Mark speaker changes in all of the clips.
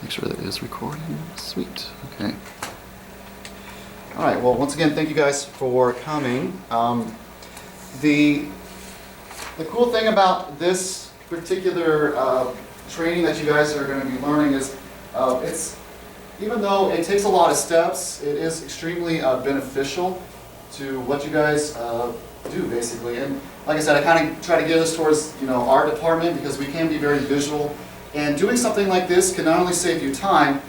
Speaker 1: Make sure that it is recording. Sweet. Okay. All right. Well, once again, thank you guys for coming. The cool thing about this particular training that you guys are going to be learning is it's, even though it takes a lot of steps, it is extremely beneficial to what you guys do, basically. And like I said, I kind of try to gear this towards, our department, because we can be very visual. And doing something like this can not only save you time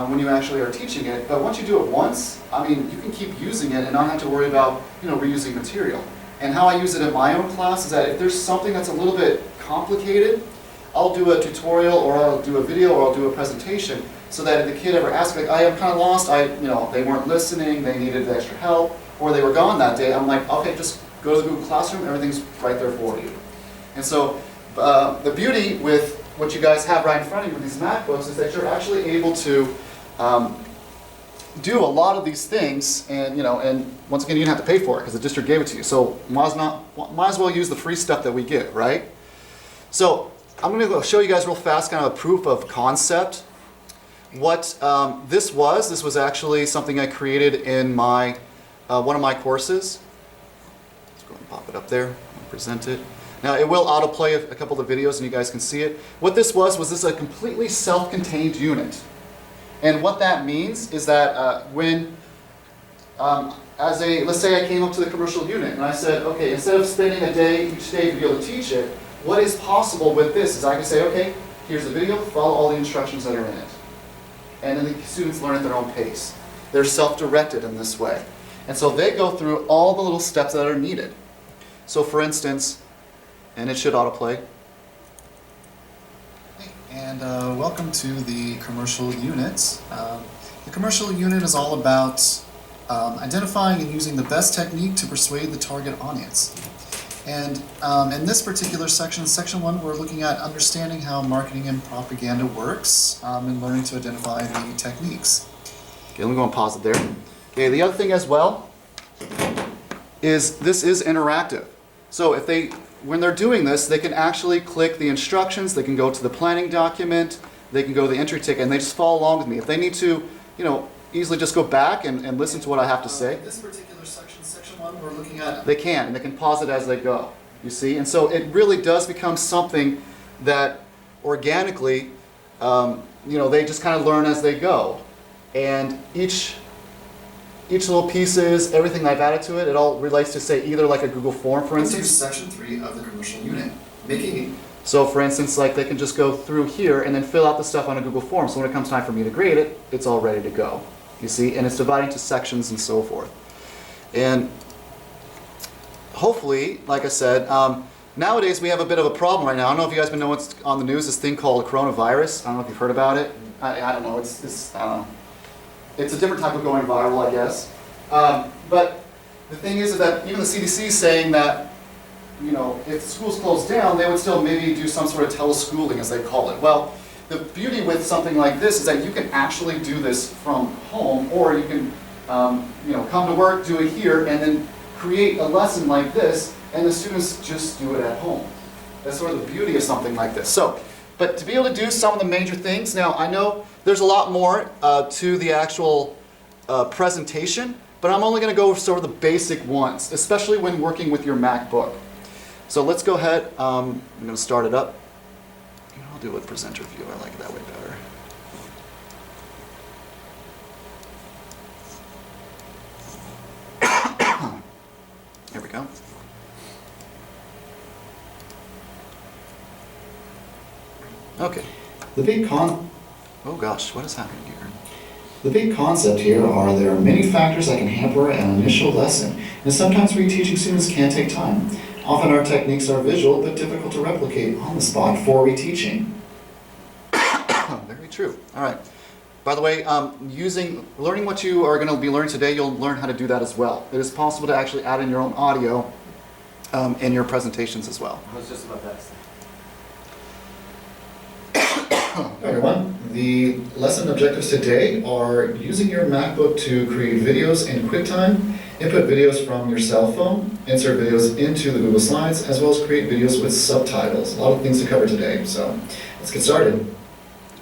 Speaker 1: when you actually are teaching it, but once you do it once, I mean, you can keep using it and not have to worry about, reusing material. And how I use it in my own class is that if there's something that's a little bit complicated, I'll do a tutorial, or I'll do a video, or I'll do a presentation, so that if the kid ever asks, like, I am kind of lost, they weren't listening, they needed extra help, or they were gone that day, I'm like, okay, just go to the Google Classroom, everything's right there for you. And so the beauty with what you guys have right in front of you with these MacBooks is that you're actually able to do a lot of these things, and and once again, you didn't have to pay for it because the district gave it to you. So might as well use the free stuff that we get, right? So I'm going to go show you guys real fast, kind of a proof of concept. What this was actually something I created in my one of my courses. Let's go ahead and pop it up there and present it. Now it will autoplay a couple of the videos and you guys can see it. What this was this a completely self-contained unit. And what that means is that when, let's say I came up to the commercial unit and I said, okay, instead of spending a day each day to be able to teach it, what is possible with this is I can say, okay, here's the video, follow all the instructions that are in it. And then the students learn at their own pace. They're self-directed in this way. And so they go through all the little steps that are needed. So for instance, and it should autoplay. And welcome to the commercial unit. The commercial unit is all about identifying and using the best technique to persuade the target audience. And in this particular section, section 1, we're looking at understanding how marketing and propaganda works and learning to identify the techniques. Okay, let me go and pause it there. Okay, the other thing as well is this is interactive. So when they're doing this, they can actually click the instructions, they can go to the planning document, they can go to the entry ticket, and they just follow along with me. If they need to, easily just go back and listen to what I have to say.
Speaker 2: This particular section, section 1, we're looking at...
Speaker 1: They can, and they can pause it as they go, you see? And so it really does become something that organically, they just kind of learn as they go. And each little pieces, everything I've added to it, it all relates to, say, either like a Google form, for instance.
Speaker 2: Section 3 of the commercial unit. Making.
Speaker 1: So for instance, like they can just go through here and then fill out the stuff on a Google form. So when it comes time for me to grade it, it's all ready to go. You see? And it's divided into sections and so forth. And hopefully, like I said, nowadays we have a bit of a problem right now. I don't know if you guys been knowing what's on the news, this thing called coronavirus. I don't know if you've heard about it. I don't know. It's a different type of going viral, I guess. But the thing is that even the CDC is saying that, if schools closed down, they would still maybe do some sort of teleschooling, as they call it. Well, the beauty with something like this is that you can actually do this from home, or you can, come to work, do it here, and then create a lesson like this, and the students just do it at home. That's sort of the beauty of something like this. But to be able to do some of the major things, now I know there's a lot more to the actual presentation, but I'm only going to go over sort of the basic ones, especially when working with your MacBook. So let's go ahead. I'm going to start it up. I'll do a presenter view. I like it that way better. Here we go. Okay. Oh gosh, what is happening here?
Speaker 2: The big concept here are there are many factors that can hamper an initial lesson, and sometimes reteaching students can take time. Often our techniques are visual, but difficult to replicate on the spot for reteaching.
Speaker 1: Very true. All right. By the way, learning what you are going to be learning today, you'll learn how to do that as well. It is possible to actually add in your own audio in your presentations as well.
Speaker 3: I was just about that.
Speaker 2: Hi everyone, the lesson objectives today are using your MacBook to create videos in Quicktime, input videos from your cell phone, insert videos into the Google Slides, as well as create videos with subtitles. A lot of things to cover today, so let's get started.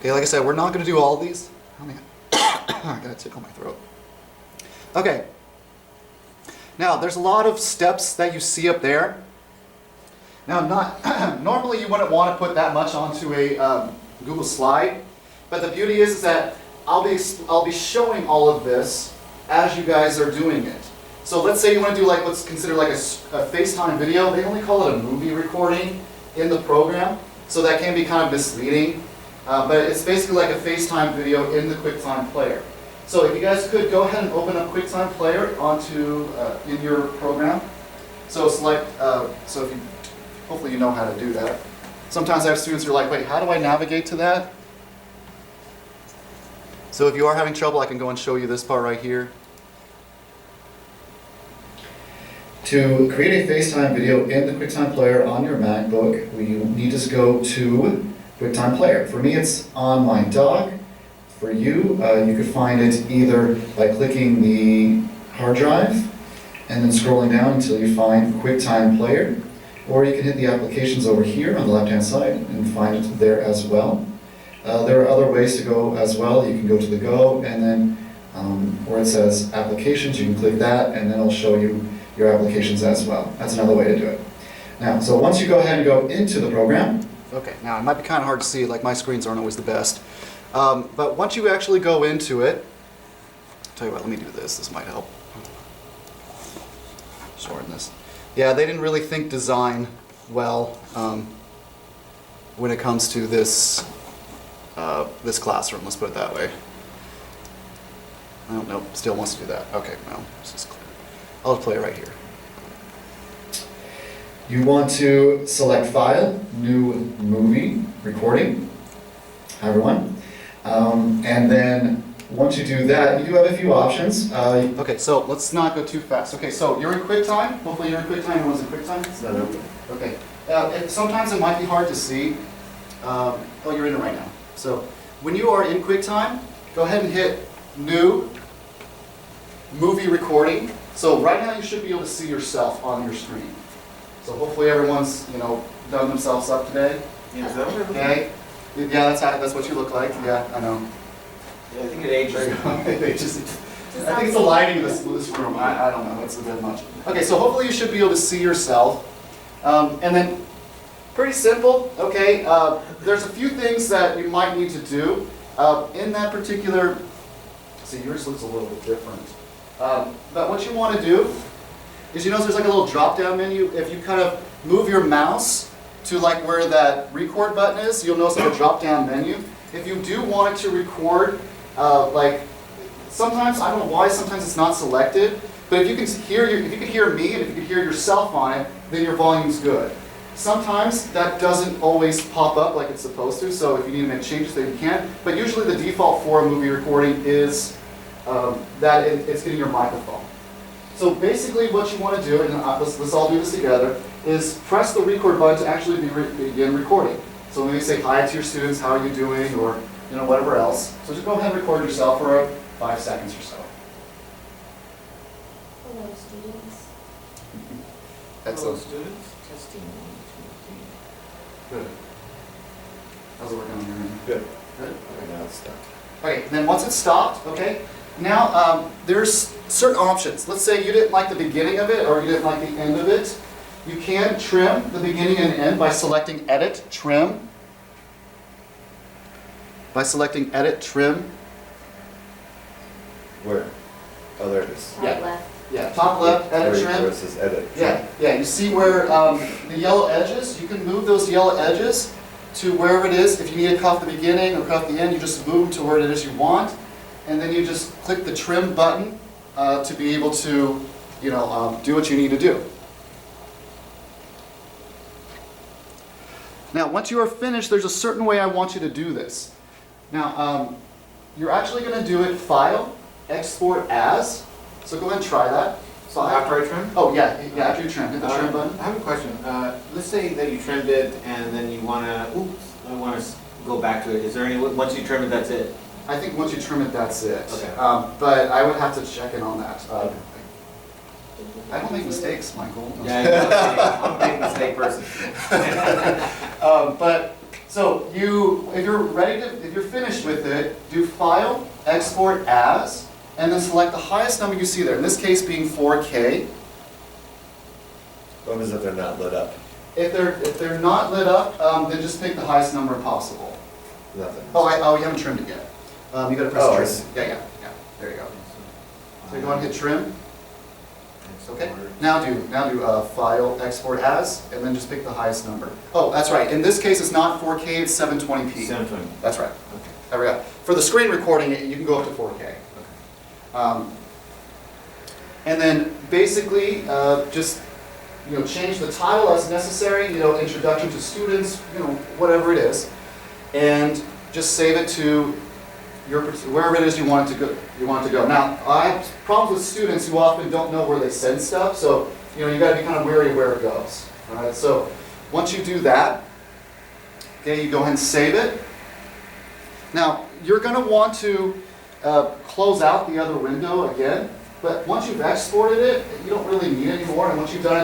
Speaker 1: Okay, like I said, we're not going to do all of these. Oh man, I got a tickle in my throat. Okay. Now, there's a lot of steps that you see up there. Now, normally you wouldn't want to put that much onto a Google slide, but the beauty is that I'll be showing all of this as you guys are doing it. So let's say you want to do like what's considered like a FaceTime video. They only call it a movie recording in the program, so that can be kind of misleading. But it's basically like a FaceTime video in the QuickTime player. So if you guys could go ahead and open up QuickTime player onto in your program. So select. So if you, hopefully you know how to do that. Sometimes I have students who are like, wait, how do I navigate to that? So if you are having trouble, I can go and show you this part right here.
Speaker 2: To create a FaceTime video in the QuickTime player on your MacBook, we need to go to QuickTime player. For me, it's on my dock. For you, you could find it either by clicking the hard drive and then scrolling down until you find QuickTime player, or you can hit the applications over here on the left-hand side and find it there as well. There are other ways to go as well. You can go to the Go, and then where it says applications, you can click that, and then it'll show you your applications as well. That's another way to do it. Now, so once you go ahead and go into the program.
Speaker 1: Okay, now it might be kind of hard to see, like my screens aren't always the best. But once you actually go into it, I'll tell you what, let me do this. This might help. Shorten this. Yeah, they didn't really think design well when it comes to this this classroom. Let's put it that way. I don't know. Still wants to do that. Okay, well, it's just clear. I'll just play it right here.
Speaker 2: You want to select File, New Movie, Recording. Hi everyone. And then once you do that, you do have a few options.
Speaker 1: Okay, so let's not go too fast. Okay, so you're in QuickTime. Hopefully you're in QuickTime. Everyone's in QuickTime? Is that open? Okay. Sometimes it might be hard to see. Oh, you're in it right now. So when you are in QuickTime, go ahead and hit New Movie Recording. So right now you should be able to see yourself on your screen. So hopefully everyone's, done themselves up today.
Speaker 3: Yeah, is that what
Speaker 1: Okay. Yeah, that's what you look like. Yeah, I know.
Speaker 3: Yeah, I think it ages.
Speaker 1: I think it's the lighting of this room. I don't know. It's a bit much. Okay, so hopefully you should be able to see yourself. And then, pretty simple. Okay, there's a few things that you might need to do in that particular. See, yours looks a little bit different. But what you want to do is, you notice there's like a little drop-down menu. If you kind of move your mouse to like where that record button is, you'll notice like a drop-down menu. If you do want it to record, like sometimes, I don't know why, sometimes it's not selected, but if you can hear me and if you can hear yourself on it, then your volume's good. Sometimes that doesn't always pop up like it's supposed to, so if you need to make changes there you can, but usually the default for a movie recording is that it's getting your microphone. So basically what you want to do, and let's all do this together, is press the record button to actually begin recording. So maybe say hi to your students, how are you doing, or whatever else. So just go ahead and record yourself for 5 seconds or so.
Speaker 4: Hello, students.
Speaker 1: Excellent.
Speaker 3: students. Testing 1, 2, 3.
Speaker 1: Good. How's it working on your end?
Speaker 3: Good.
Speaker 1: Good?
Speaker 3: Okay, now it's stuck.
Speaker 1: Okay, then once it's stopped, okay, now there's certain options. Let's say you didn't like the beginning of it or you didn't like the end of it. You can trim the beginning and end by selecting Edit, Trim. By selecting Edit, Trim.
Speaker 3: Where? Oh, there it is.
Speaker 4: Top
Speaker 1: Yeah.
Speaker 4: left.
Speaker 1: Yeah, top left, Edit,
Speaker 3: Where
Speaker 1: Trim.
Speaker 3: it says edit.
Speaker 1: Yeah, you see where the yellow edges, you can move those yellow edges to wherever it is. If you need to cut off the beginning or cut off the end, you just move them to where it is you want. And then you just click the trim button to be able to, do what you need to do. Now, once you are finished, there's a certain way I want you to do this. Now, you're actually going to do it File, Export As. So go ahead and try that.
Speaker 3: So after I trim?
Speaker 1: Oh, yeah, after you trim. Hit the trim button.
Speaker 3: I have a question. Let's say that you trimmed it and then you want to, I want to go back to it. Is there any, once you trim it, that's it?
Speaker 1: I think once you trim it, that's it.
Speaker 3: Okay.
Speaker 1: But I would have to check in on that. I don't make mistakes, Michael.
Speaker 3: Yeah, I'm a big mistake person.
Speaker 1: But So if you're finished with it, do File, Export As, and then select the highest number you see there. In this case being 4K.
Speaker 4: What happens if they're not lit up?
Speaker 1: If they're not lit up, then just pick the highest number possible.
Speaker 4: Nothing.
Speaker 1: Oh, you haven't trimmed it yet. You got to press
Speaker 4: Oh, I
Speaker 1: trim.
Speaker 4: see.
Speaker 1: Yeah. There you go. So you go and hit trim. Okay. Now do File, Export As, and then just pick the highest number. Oh, that's right. In this case, it's not 4K. It's 720p.
Speaker 3: 720.
Speaker 1: That's right.
Speaker 3: Okay.
Speaker 1: There we go. For the screen recording, you can go up to 4K.
Speaker 3: Okay.
Speaker 1: And then basically, just change the title as necessary. Introduction to students. Whatever it is, and just save it to wherever it is you want it to go. Now, I have problems with students who often don't know where they send stuff, so you got to be kind of wary where it goes. All right. So once you do that, okay, you go ahead and save it. Now you're going to want to close out the other window again, but once you've exported it, you don't really need it anymore. And once you've done it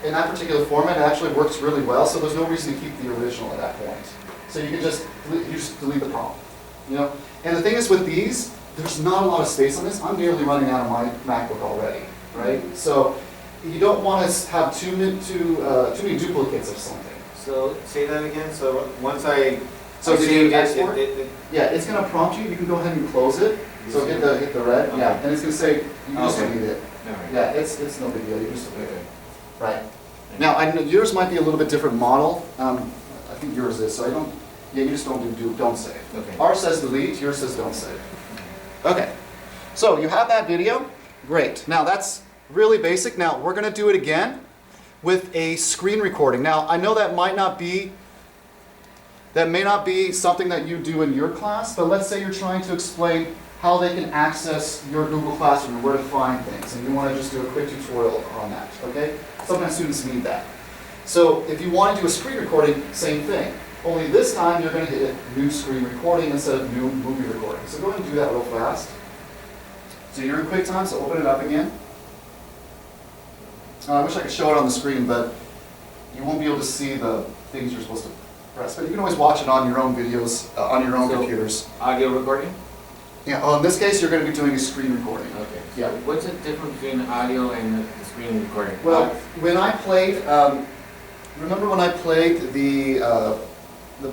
Speaker 1: in that particular format, it actually works really well. So there's no reason to keep the original at that point. So you can just delete the prompt. And the thing is with these, there's not a lot of space on this. I'm nearly running out of my MacBook already, right? So you don't want to have too many duplicates of something.
Speaker 3: So say that again. So once I
Speaker 1: So did you export?
Speaker 3: it,
Speaker 1: Yeah, it's going to prompt you. You can go ahead and close it. So hit the red.
Speaker 3: Okay.
Speaker 1: Yeah, and it's going to say you just
Speaker 3: Okay.
Speaker 1: delete it.
Speaker 3: all right.
Speaker 1: Yeah, it's no big deal. You just delete it.
Speaker 3: Okay.
Speaker 1: Right. Now I know yours might be a little bit different model. I think yours is. So I don't. Yeah, you just don't save.
Speaker 3: Okay.
Speaker 1: Ours says delete. Yours says don't save. Okay. So you have that video. Great. Now that's really basic. Now we're going to do it again with a screen recording. Now I know that may not be something that you do in your class, but let's say you're trying to explain how they can access your Google Classroom and where to find things, and you want to just do a quick tutorial on that, okay? Sometimes students need that. So if you want to do a screen recording, same thing. Only this time you're going to hit new screen recording instead of new movie recording. So go ahead and do that real fast. So you're in QuickTime, so open it up again. I wish I could show it on the screen, but you won't be able to see the things you're supposed to press. But you can always watch it on your own videos, on your own computers.
Speaker 3: Audio recording?
Speaker 1: Yeah, in this case, you're going to be doing a screen recording.
Speaker 3: Okay.
Speaker 1: Yeah.
Speaker 3: What's the difference between audio and the screen recording?
Speaker 1: Well, when I played, remember when I played the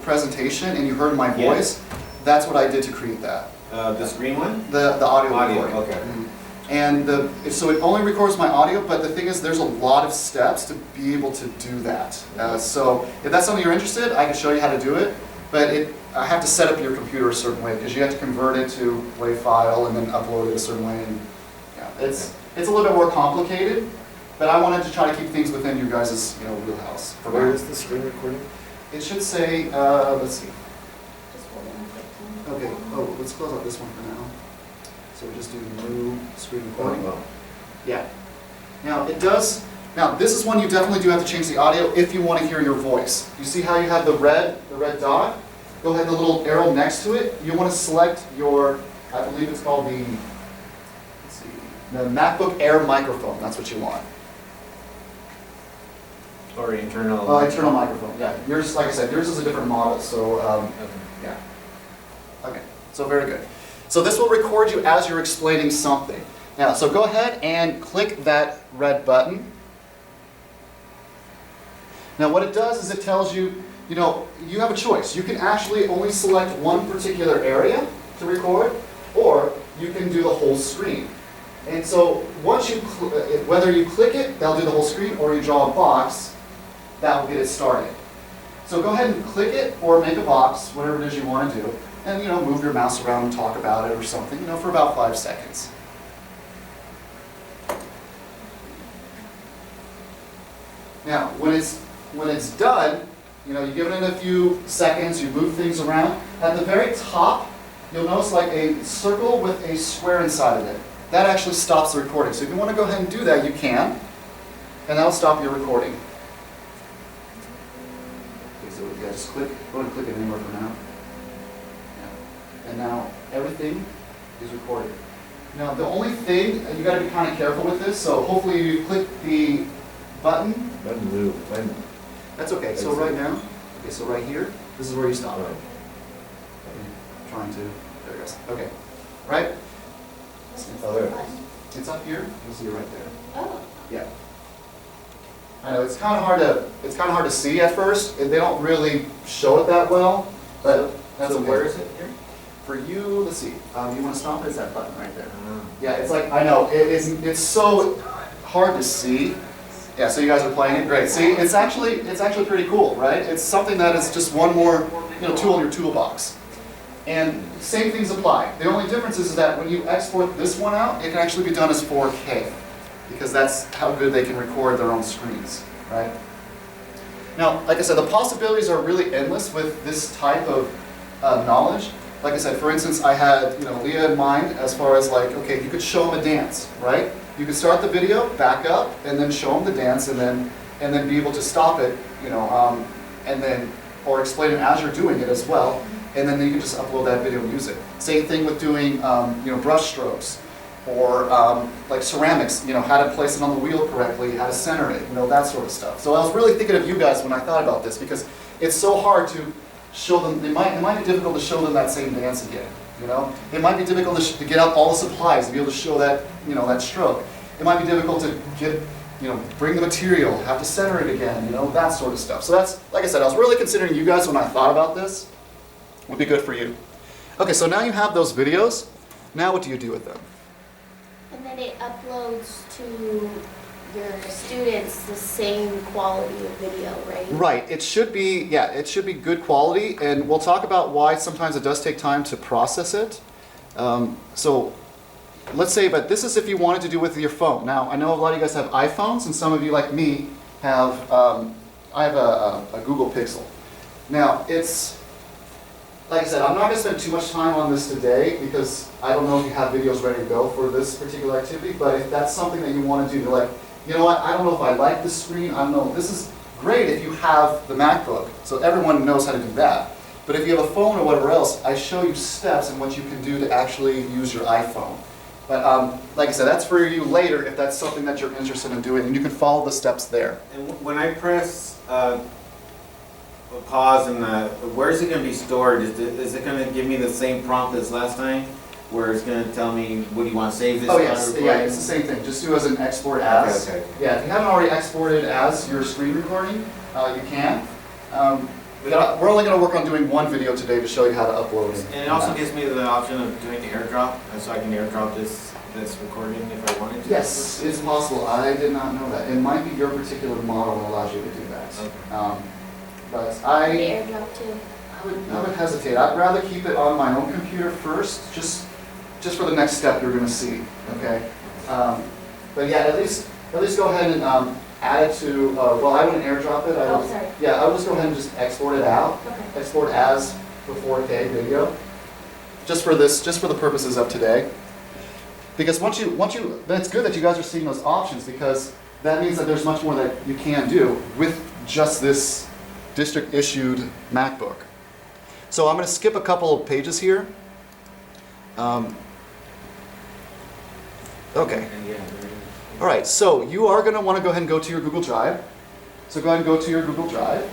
Speaker 1: presentation and you heard my
Speaker 3: Yeah.
Speaker 1: voice? That's what I did to create that.
Speaker 3: The screen one?
Speaker 1: The audio
Speaker 3: Audio,
Speaker 1: recording.
Speaker 3: okay.
Speaker 1: Mhm. And so it only records my audio, but the thing is there's a lot of steps to be able to do that. So if that's something you're interested, I can show you how to do it, but I have to set up your computer a certain way because you have to convert it to WAV file and then upload it a certain way. And yeah, it's a little bit more complicated, but I wanted to try to keep things within you guys' wheelhouse. For
Speaker 4: Where
Speaker 1: now.
Speaker 4: is the screen recording?
Speaker 1: It should say, let's see.
Speaker 5: Just hold it on QuickTime.
Speaker 1: Okay, let's close out this one for now. So we just do new screen recording.
Speaker 4: Oh,
Speaker 1: Yeah. Now this is one you definitely do have to change the audio if you want to hear your voice. You see how you have the red dot? Go ahead and the little arrow next to it. You want to select your, I believe it's called the MacBook Air microphone. That's what you want.
Speaker 3: Or internal?
Speaker 1: Internal microphone, yeah. Yours, like I said, yours is a different model, so
Speaker 3: Okay.
Speaker 1: yeah. Okay, so very good. So this will record you as you're explaining something. Now, so go ahead and click that red button. Now what it does is it tells you, you have a choice. You can actually only select one particular area to record, or you can do the whole screen. And so once whether you click it, that'll do the whole screen, or you draw a box, that will get it started. So go ahead and click it, or make a box, whatever it is you want to do, and move your mouse around and talk about it or something, for about 5 seconds. Now, when it's done, you give it in a few seconds, you move things around. At the very top, you'll notice like a circle with a square inside of it. That actually stops the recording. So if you want to go ahead and do that, you can, and that'll stop your recording. Okay, so yeah, just go ahead and click it anywhere for now. Yeah. And now everything is recorded. Now the only thing, you got to be kind of careful with this, so hopefully you click the button.
Speaker 4: Button move. Button.
Speaker 1: That's okay. So right now, so right here, This is where you stop.
Speaker 4: Right.
Speaker 1: Trying to, there it goes. Okay, right?
Speaker 4: Oh, there.
Speaker 1: It's up here, you'll see it right there.
Speaker 5: Oh,
Speaker 1: Yeah. I know, it's kind of hard to see at first, and they don't really show it that well, but that's
Speaker 3: So
Speaker 1: okay.
Speaker 3: where is it here?
Speaker 1: For you, let's see, you want to stop it? It's that button right there.
Speaker 3: Ah.
Speaker 1: Yeah, it's like, I know, it's so hard to see. Yeah, so you guys are playing it, great. See, it's actually pretty cool, right? It's something that is just one more, tool in your toolbox. And same things apply. The only difference is that when you export this one out, it can actually be done as 4K, because that's how good they can record their own screens, right? Now, like I said, the possibilities are really endless with this type of knowledge. Like I said, for instance, I had Leah in mind as far as like, okay, you could show them a dance, right? You could start the video, back up, and then show them the dance, and then be able to stop it, and then or explain it as you're doing it as well, and then you can just upload that video and use it. Same thing with doing, brush strokes, or like ceramics, how to place it on the wheel correctly, how to center it, that sort of stuff. So I was really thinking of you guys when I thought about this, because it's so hard to show them. It might be difficult to show them that same dance again. It might be difficult to get out all the supplies to be able to show that, that stroke. It might be difficult to get, bring the material, have to center it again, that sort of stuff. So that's, like I said, I was really considering you guys when I thought about this. Would be good for you. Okay, so now you have those videos. Now what do you do with them?
Speaker 5: and then it uploads to your students the same quality of video, right?
Speaker 1: Right, it should be, yeah, it should be good quality, and we'll talk about why sometimes it does take time to process it. So let's say, but this is if you wanted to do with your phone. Now, I know a lot of you guys have iPhones, and some of you, like me, have, I have a Google Pixel. Now, it's, like I said, I'm not going to spend too much time on this today because I don't know if you have videos ready to go for this particular activity, but if that's something that you want to do, you're like, you know what, I don't know if I like this screen, I don't know, this is great if you have the MacBook, so everyone knows how to do that. But if you have a phone or whatever else, I show you steps and what you can do to actually use your iPhone. But like I said, that's for you later if that's something that you're interested in doing, and you can follow the steps there.
Speaker 3: And when I press pause and where is it going to be stored? Is it going to give me the same prompt as last time, where it's going to tell me what do you want to save this?
Speaker 1: Oh yes, yeah, it's the same thing. Just do as an export as.
Speaker 3: Okay.
Speaker 1: Yeah, if you haven't already exported as your screen recording, you can. We're only going to work on doing one video today to show you how to upload it.
Speaker 3: And it also gives me the option of doing airdrop, so I can airdrop this recording if I wanted to.
Speaker 1: Yes, it's possible. I did not know that. It might be your particular model that allows you to do that.
Speaker 3: Okay.
Speaker 1: But
Speaker 5: The
Speaker 1: I
Speaker 5: airdrop too.
Speaker 1: would hesitate. I'd rather keep it on my own computer first, just for the next step you're going to see. Okay. But yeah, at least go ahead and add it to. Well, I wouldn't airdrop it.
Speaker 5: Oh, sorry.
Speaker 1: Yeah, I would just go ahead and just export it out.
Speaker 5: Okay.
Speaker 1: Export as the 4K video. Just for the purposes of today. Because once you, then it's good that you guys are seeing those options, because that means that there's much more that you can do with just this district issued MacBook. So I'm going to skip a couple of pages here. Okay. All right, so you are going to want to go ahead and go to your Google Drive. So go ahead and go to your Google Drive.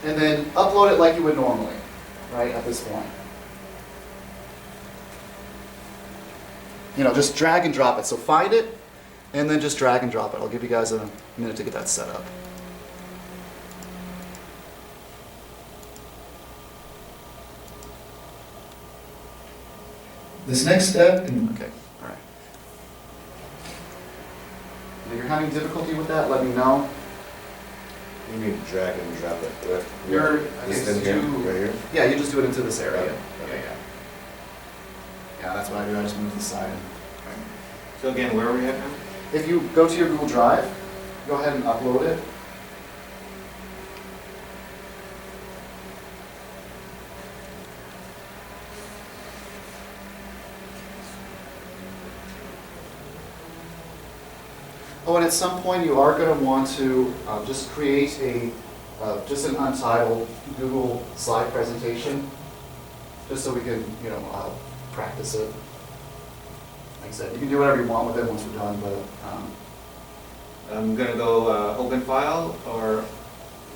Speaker 1: And then upload it like you would normally, right, at this point. Just drag and drop it. So find it, and then just drag and drop it. I'll give you guys a minute to get that set up.
Speaker 2: This next step,
Speaker 1: Okay, all right. If you're having difficulty with that, let me know.
Speaker 4: You mean drag and drop it, right?
Speaker 1: Okay,
Speaker 4: This in here,
Speaker 1: so
Speaker 4: right here?
Speaker 1: Yeah, you just do it into this area.
Speaker 4: Okay.
Speaker 1: Yeah. Yeah, that's what I do. I just move to the side.
Speaker 3: So again, where are we at now?
Speaker 1: If you go to your Google Drive, go ahead and upload it. Oh, and at some point you are going to want to just create just an untitled Google slide presentation, just so we can, practice it. Like I said, you can do whatever you want with it once we're done, but
Speaker 3: I'm going to go open file or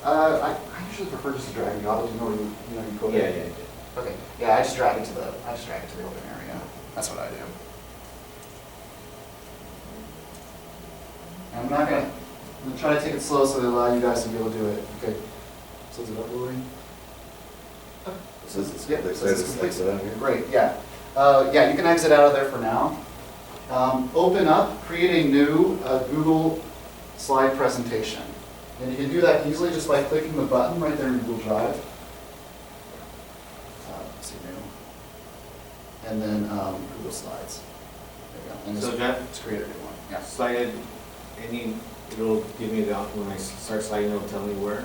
Speaker 1: I usually prefer just to drag the audio, you know, you put
Speaker 3: Yeah,
Speaker 1: it.
Speaker 3: yeah, yeah.
Speaker 1: Okay, yeah, I just drag it to the open area. That's what I do. And I'm gonna try to take it slow so that allow you guys to be able to do it. Okay. So is it uploading?
Speaker 4: This is,
Speaker 1: Yeah,
Speaker 4: they
Speaker 1: so
Speaker 4: say
Speaker 1: it's
Speaker 4: this
Speaker 1: complete.
Speaker 4: exit out here.
Speaker 1: Great, yeah. Yeah, you can exit out of there for now. Open up, create a new Google slide presentation. And you can do that easily just by clicking the button right there in Google Drive. Let's see, new. And then Google Slides. There you go. And
Speaker 3: So
Speaker 1: just,
Speaker 3: Jeff,
Speaker 1: just create a new one. Yeah.
Speaker 3: slide, it'll give me the, when I start sliding, it'll tell me where.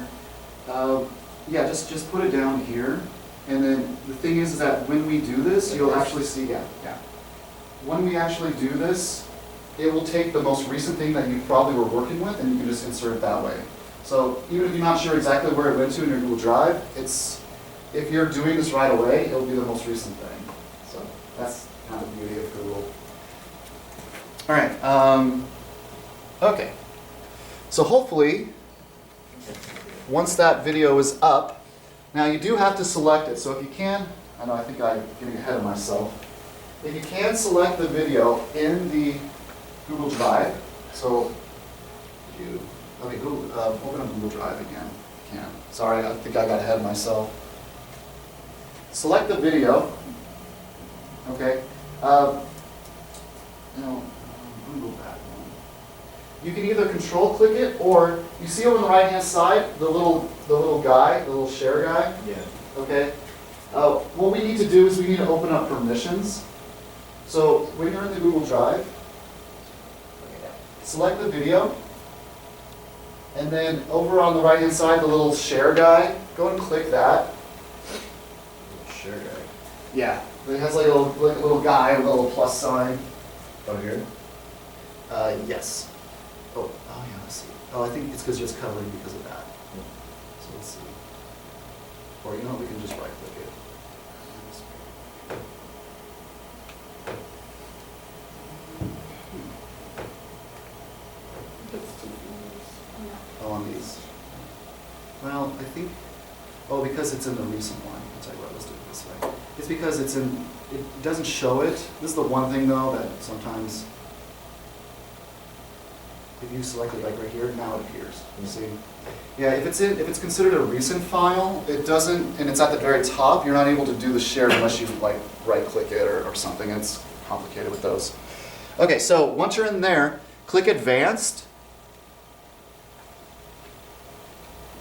Speaker 1: Yeah, just put it down here. And then the thing is that when we do this, you'll actually see, yeah. When we actually do this, it will take the most recent thing that you probably were working with and you can just insert it that way. So even if you're not sure exactly where it went to in your Google Drive, if you're doing this right away, it'll be the most recent thing. So that's kind of the beauty of Google. All right, okay. So hopefully, once that video is up, now you do have to select it. So if you can, I know I think I'm getting ahead of myself. If you can select the video in the Google Drive, so open up Google Drive again. If you can. Sorry, I think I got ahead of myself. Select the video. Okay. Google that one. You can either control click it, or you see over on the right hand side the little guy, the little share guy.
Speaker 3: Yeah.
Speaker 1: Okay. What we need to do is we need to open up permissions. So when you're in the Google Drive, select the video, and then over on the right hand side, the little share guy, go and click that.
Speaker 4: Sure, guy.
Speaker 1: Yeah. It has like a little guy with a little plus sign.
Speaker 4: Oh, here?
Speaker 1: Yes. Oh yeah, let's see. Oh, I think it's because it's covering because of that. So let's see. Or you know what, we can just right click it. Oh, on these. Well, I think, because it's in the recent one. I'll tell you what, let's do it this way. It's because it doesn't show it. This is the one thing though that sometimes, if you select it like right here, now it appears. You see? Yeah, if it's considered a recent file, it doesn't, and it's at the very top, you're not able to do the share unless you like right click it or something. It's complicated with those. Okay, so once you're in there, click Advanced,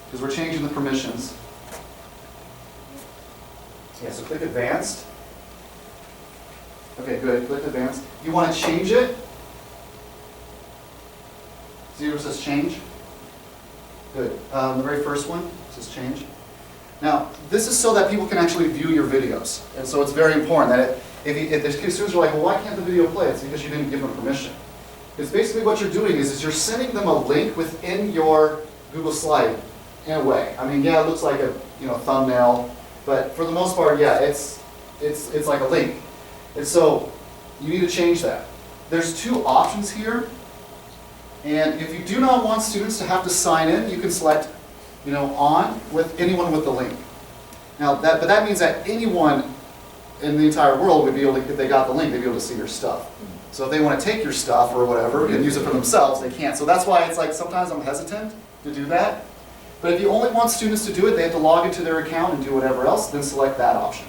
Speaker 1: because we're changing the permissions. Yeah, so click Advanced. Okay, good, click Advanced. You want to change it? See where it says change? Good. The very first one says change. Now, this is so that people can actually view your videos. And so it's very important that if the students are like, well, why can't the video play? It's because you didn't give them permission. Because basically what you're doing is you're sending them a link within your Google slide in a way. I mean, yeah, it looks like a thumbnail, but for the most part, yeah, it's like a link. And so you need to change that. There's two options here. And if you do not want students to have to sign in, you can select, on with anyone with the link. Now, but that means that anyone in the entire world would be able to, if they got the link, they'd be able to see your stuff. So if they want to take your stuff or whatever and use it for themselves, they can't. So that's why it's like sometimes I'm hesitant to do that. But if you only want students to do it, they have to log into their account and do whatever else, then select that option.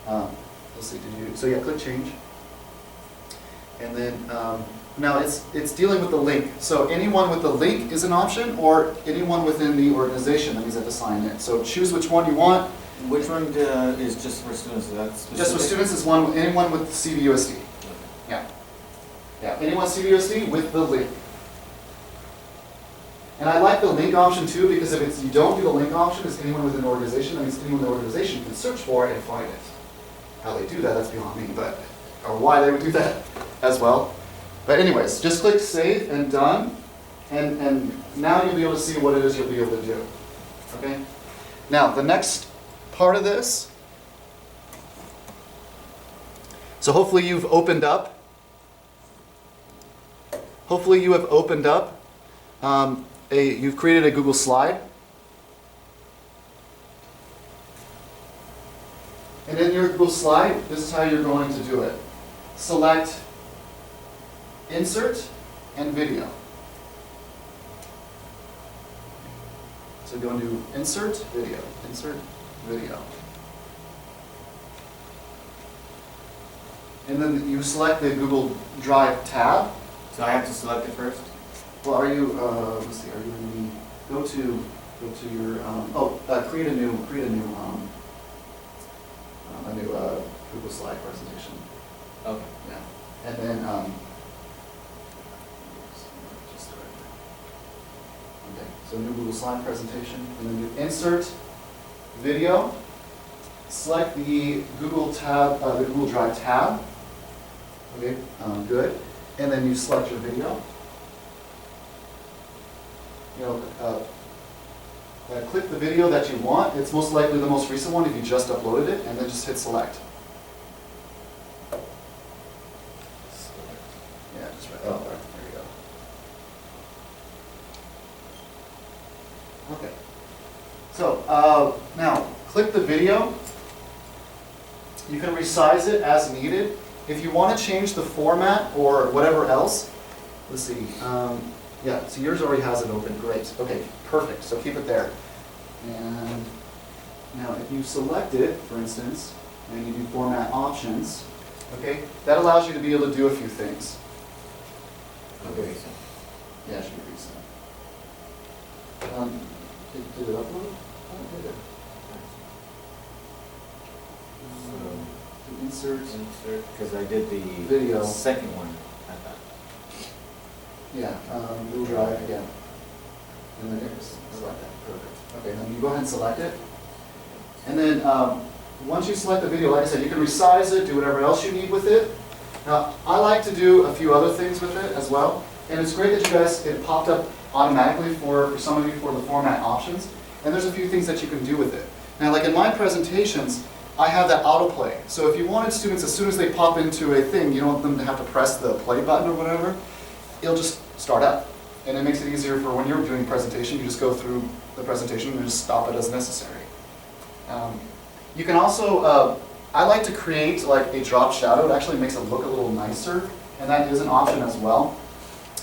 Speaker 1: Let's see, so yeah, click change. And then, now it's dealing with the link. So anyone with the link is an option, or anyone within the organization, that means they have to sign in. So choose which one you want.
Speaker 3: Which one is just for students? Is that specific?
Speaker 1: Just for students is anyone with CVUSD. Yeah. Yeah, anyone CVUSD with the link. And I like the link option too, because if you don't do the link option, it's anyone within an organization, that means anyone in the organization can search for it and find it. How they do that, that's beyond me, or why they would do that as well. But anyways, just click Save and Done, and now you'll be able to see what it is you'll be able to do. Okay? Now, the next part of this, so hopefully you've opened up, you've created a Google slide, And in your Google slide, this is how you're going to do it. Select Insert and Video. So go into Insert, Video, Insert, Video. And then you select the Google Drive tab.
Speaker 3: So I have to select it first?
Speaker 1: Well, are you, let's see, are you in the, go to your, create a new Google slide presentation.
Speaker 3: Okay.
Speaker 1: Yeah. And then, okay, so new Google slide presentation, and then you insert video, select the Google tab, the Google Drive tab. Okay, good. And then you select your video. You know, click the video that you want. It's most likely the most recent one if you just uploaded it, and then just hit select. Yeah, just right. Oh, there we go. Okay. So now click the video. You can resize it as needed. If you want to change the format or whatever else, let's see. Yeah, so yours already has it open. Great. Okay, perfect. So keep it there. And now if you select it, for instance, and you do format options, okay, that allows you to be able to do a few things. Okay. Yeah, it should be recent. Did it upload? Oh, it did. Insert,
Speaker 3: because I did the
Speaker 1: video.
Speaker 3: Second one, I thought.
Speaker 1: Yeah, Google Drive again. And then select that. Perfect. Okay, then you go ahead and select it. And then once you select the video, like I said, you can resize it, do whatever else you need with it. Now, I like to do a few other things with it as well. And it's great that you guys, it popped up automatically for some of you for the format options. And there's a few things that you can do with it. Now, like in my presentations, I have that autoplay. So if you wanted students, as soon as they pop into a thing, you don't want them to have to press the play button or whatever, it'll just start up. And it makes it easier for when you're doing a presentation, you just go through the presentation and just stop it as necessary. You can also, I like to create like a drop shadow. It actually makes it look a little nicer, and that is an option as well.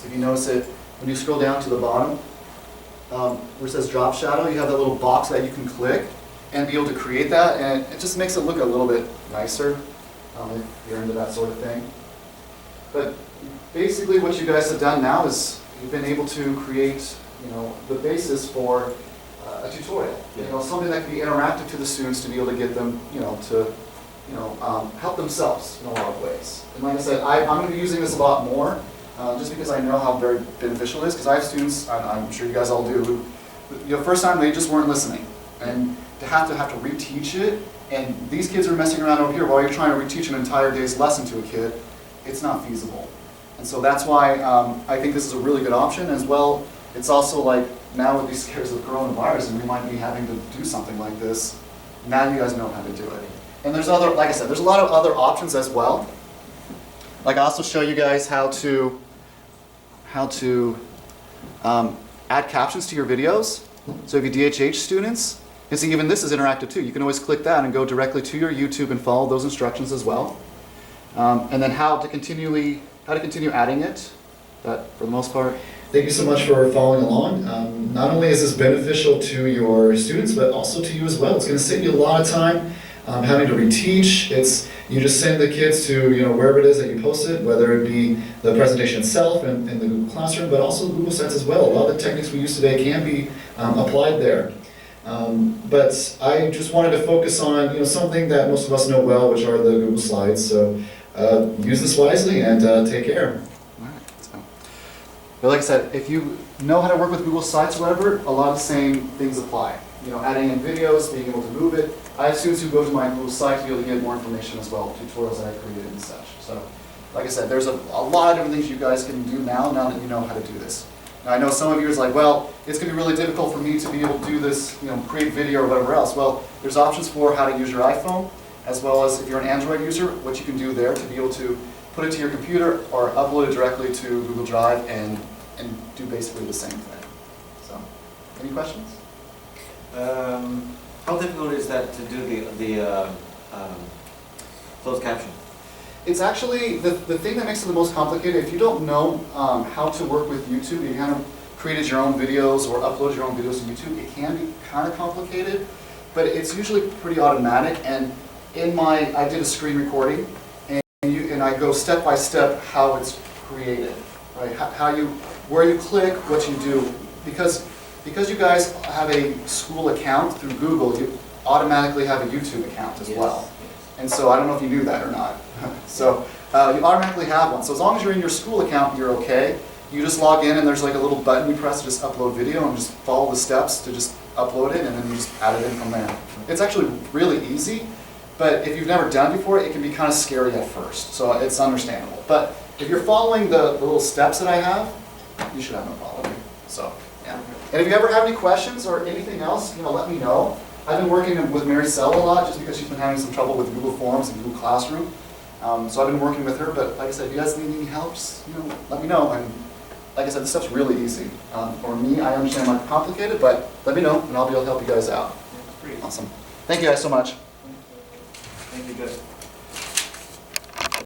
Speaker 1: If you notice it, when you scroll down to the bottom, where it says drop shadow, you have that little box that you can click and be able to create that, and it just makes it look a little bit nicer if you're into that sort of thing. But basically what you guys have done now is you've been able to create, you know, the basis for a tutorial. You know, something that can be interactive to the students to be able to get them, you know, to, you know, help themselves in a lot of ways. And like I said, I'm going to be using this a lot more, just because I know how very beneficial it is. Because I have students, I'm sure you guys all do, who, you know, first time they just weren't listening, and to have to reteach it, and these kids are messing around over here while you're trying to reteach an entire day's lesson to a kid, it's not feasible. And so that's why I think this is a really good option as well. It's also like now with these scares of coronavirus, and we might be having to do something like this. Now you guys know how to do it. And there's other, like I said, there's a lot of other options as well. Like I also show you guys how to add captions to your videos. So if you DHH students, and see, even this is interactive too. You can always click that and go directly to your YouTube and follow those instructions as well. And then how to continue adding it, that for the most part.
Speaker 2: Thank you so much for following along. Not only is this beneficial to your students, but also to you as well. It's going to save you a lot of time having to reteach. You just send the kids to wherever it is that you post it, whether it be the presentation itself in the Google Classroom, but also Google Sites as well. A lot of the techniques we use today can be applied there. But I just wanted to focus on something that most of us know well, which are the Google Slides. So use this wisely and take care.
Speaker 1: All right. So, but like I said, if you know how to work with Google Sites or whatever, a lot of the same things apply. Adding in videos, being able to move it. I have students who go to my Google Site to be able to get more information as well, tutorials that I created and such. So, like I said, there's a lot of different things you guys can do now that you know how to do this. Now, I know some of you are like, well, it's going to be really difficult for me to be able to do this, create video or whatever else. Well, there's options for how to use your iPhone, as well as if you're an Android user, what you can do there to be able to put it to your computer or upload it directly to Google Drive and do basically the same thing. So, any questions?
Speaker 3: How difficult is that to do closed caption?
Speaker 1: It's actually, the thing that makes it the most complicated, if you don't know how to work with YouTube, you kind of created your own videos or uploaded your own videos to YouTube, it can be kind of complicated, but it's usually pretty automatic. And I did a screen recording, and I go step by step how it's created, right? Where you click, what you do, because you guys have a school account through Google, you automatically have a YouTube account as well. And so I don't know if you knew that or not. So you automatically have one. So as long as you're in your school account, you're okay. You just log in and there's like a little button you press to just upload video and just follow the steps to just upload it, and then you just add it in from there. It's actually really easy, but if you've never done it before, it can be kind of scary at first. So it's understandable. But if you're following the little steps that I have, you should have no problem. So, yeah. And if you ever have any questions or anything else, let me know. I've been working with Mary Sell a lot just because she's been having some trouble with Google Forms and Google Classroom. So I've been working with her, but like I said, if you guys need any help, just, let me know. And like I said, this stuff's really easy. For me, I understand it might be complicated, but let me know and I'll be able to help you guys out.
Speaker 3: Yeah, that's pretty
Speaker 1: Awesome. Thank you guys so much.
Speaker 3: Thank you, good.